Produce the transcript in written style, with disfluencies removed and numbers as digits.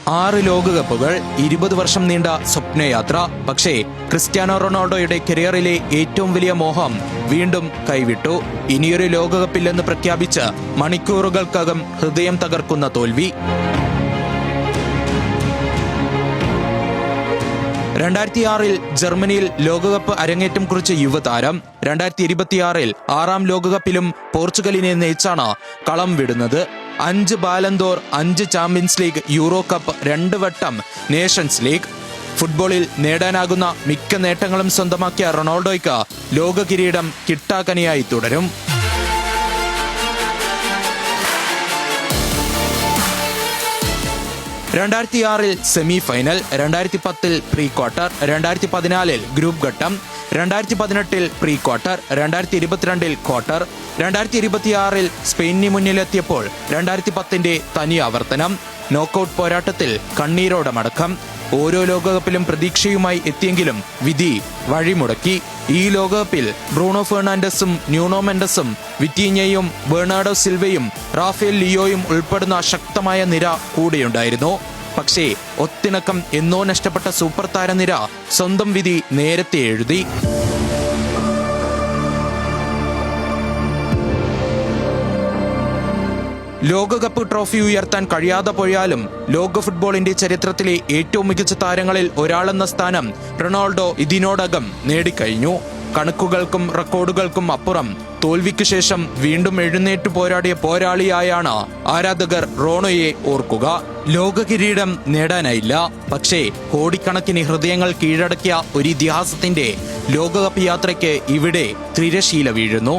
6 ലോകകപ്പുകൾ, 20 വർഷം നീണ്ട സ്വപ്നയാത്ര. പക്ഷേ ക്രിസ്ത്യാനോ റൊണാൾഡോയുടെ കരിയറിലെ ഏറ്റവും വലിയ മോഹം വീണ്ടും കൈവിട്ടു. ഇനിയൊരു ലോകകപ്പില്ലെന്ന് പ്രഖ്യാപിച്ച് മണിക്കൂറുകൾക്കകം ഹൃദയം തകർക്കുന്ന തോൽവി. 2006 ജർമ്മനിയിൽ ലോകകപ്പ് അരങ്ങേറ്റം കുറിച്ച യുവതാരം 2026 6ാം ലോകകപ്പിലും പോർച്ചുഗലിനെ നയിച്ചാണ് കളം വിടുന്നത്. 5 ബാലൻദോർ, 5 ചാമ്പ്യൻസ് ലീഗ്, യൂറോ കപ്പ്, 2 വട്ടം നേഷൻസ് ലീഗ്. ഫുട്ബോളിൽ നേടാനാകുന്ന മിക്ക നേട്ടങ്ങളും സ്വന്തമാക്കിയ റൊണാൾഡോയ്ക്ക് ലോക കിരീടം കിട്ടാക്കനിയായി തുടരും. 2006 semi final, 2010 pre quarter, 2014 group ഘട്ടം, 2018 പ്രീ ക്വാർട്ടർ, 2022 ക്വാർട്ടർ, 2026 സ്പെയിനിന് മുന്നിലെത്തിയപ്പോൾ 2010 തനി ആവർത്തനം. നോക്കൌട്ട് പോരാട്ടത്തിൽ കണ്ണീരോടെ മടക്കം. ഓരോ ലോകകപ്പിലും പ്രതീക്ഷയുമായി എത്തിയെങ്കിലും വിധി വഴിമുടക്കി. ഈ ലോകകപ്പിൽ ബ്രൂണോ ഫെർണാണ്ടസും ന്യൂനോ മെൻഡസും വിറ്റീഞ്ഞയും ബെർണാഡോ സിൽവയും റാഫേൽ ലിയോയും ഉൾപ്പെടുന്ന ശക്തമായ നിര കൂടെയുണ്ടായിരുന്നു. പക്ഷേ ഒത്തിണക്കം എന്നോ നഷ്ടപ്പെട്ട സൂപ്പർ താരനിര സ്വന്തം വിധി നേരത്തെ എഴുതി. ലോകകപ്പ് ട്രോഫി ഉയർത്താൻ കഴിയാതെ പോയാലും ലോക ഫുട്ബോളിന്റെ ചരിത്രത്തിലെ ഏറ്റവും മികച്ച താരങ്ങളിൽ ഒരാളെന്ന സ്ഥാനം റൊണാൾഡോ ഇതിനോടകം നേടിക്കഴിഞ്ഞു. കണക്കുകൾക്കും റെക്കോർഡുകൾക്കും അപ്പുറം തോൽവിക്ക് ശേഷം വീണ്ടും എഴുന്നേറ്റു പോരാടിയ പോരാളിയായാണ് ആരാധകർ റോണോയെ ഓർക്കുക. ലോക കിരീടം നേടാനായില്ല, പക്ഷേ കോടിക്കണക്കിന് ഹൃദയങ്ങൾ കീഴടക്കിയ ഒരു ഇതിഹാസത്തിന്റെ ലോകകപ്പ് യാത്രയ്ക്ക് ഇവിടെ തിരശീല വീഴുന്നു.